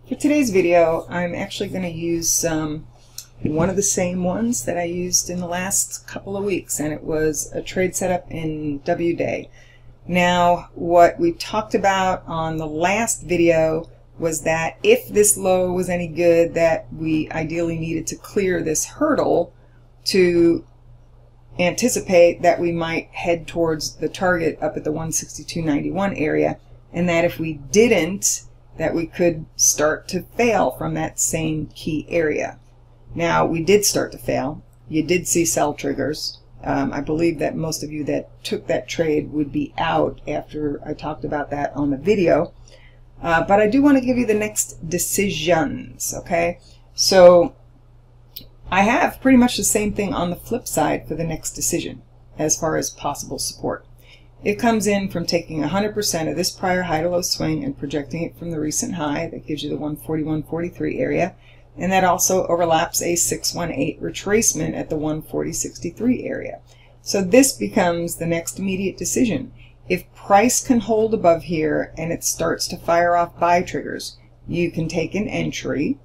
For today's video, I'm actually going to use one of the same ones that I used in the last couple of weeks, and it was a trade setup in WDAY. Now, what we talked about on the last video was that if this low was any good, that we ideally needed to clear this hurdle to anticipate that we might head towards the target up at the 162.91 area, and that if we didn't, that we could start to fail from that same key area. Now, we did start to fail. You did see sell triggers. I believe that most of you that took that trade would be out after I talked about that on the video. But I do want to give you the next decisions, okay? So I have pretty much the same thing on the flip side for the next decision as far as possible support. It comes in from taking 100% of this prior high to low swing and projecting it from the recent high. That gives you the 141.43 area. And that also overlaps a 618 retracement at the 140.63 area. So this becomes the next immediate decision. If price can hold above here and it starts to fire off buy triggers, you can take an entry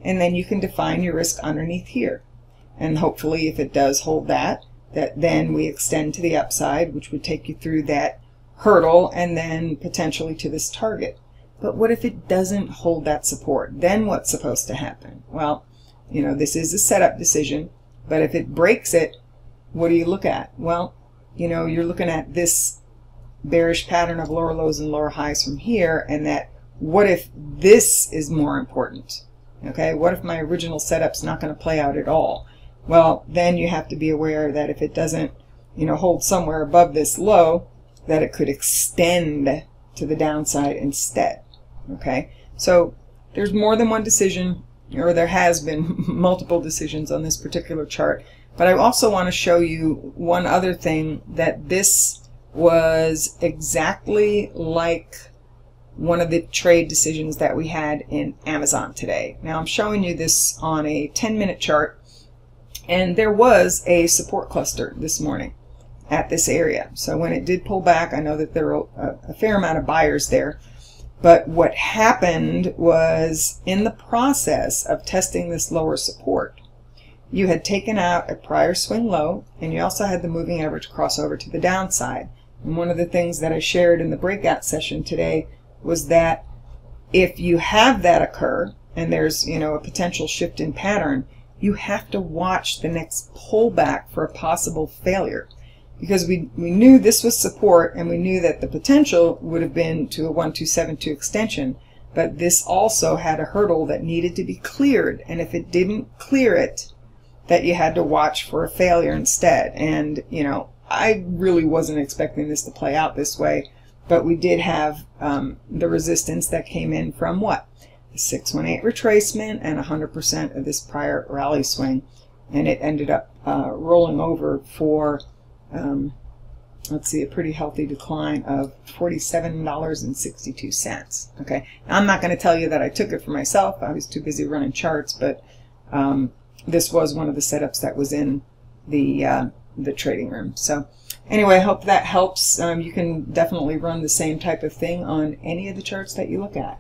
and then you can define your risk underneath here. And hopefully if it does hold that then we extend to the upside, which would take you through that hurdle and then potentially to this target. But what if it doesn't hold that support? Then what's supposed to happen? Well, you know, this is a setup decision, but if it breaks it, what do you look at? Well, you know, you're looking at this bearish pattern of lower lows and lower highs from here, and that what if this is more important? Okay, what if my original setup's not going to play out at all? Well, then you have to be aware that if it doesn't, you know, hold somewhere above this low, that it could extend to the downside instead. Okay, so there's more than one decision, or there has been multiple decisions on this particular chart. But I also want to show you one other thing, that this was exactly like one of the trade decisions that we had in Amazon today. Now I'm showing you this on a 10-minute chart. And there was a support cluster this morning at this area. So when it did pull back, I know that there were a fair amount of buyers there. But what happened was, in the process of testing this lower support, you had taken out a prior swing low, and you also had the moving average cross over to the downside. And one of the things that I shared in the breakout session today was that if you have that occur, and there's, you know, a potential shift in pattern, you have to watch the next pullback for a possible failure, because we knew this was support, and we knew that the potential would have been to a 1272 extension, but this also had a hurdle that needed to be cleared, and if it didn't clear it, that you had to watch for a failure instead. And you know, I really wasn't expecting this to play out this way, but we did have the resistance that came in from what? 618 retracement and 100% of this prior rally swing, and it ended up rolling over for let's see, a pretty healthy decline of $47.62. Okay, now, I'm not going to tell you that I took it for myself. I was too busy running charts, but this was one of the setups that was in the trading room. So anyway, I hope that helps. You can definitely run the same type of thing on any of the charts that you look at.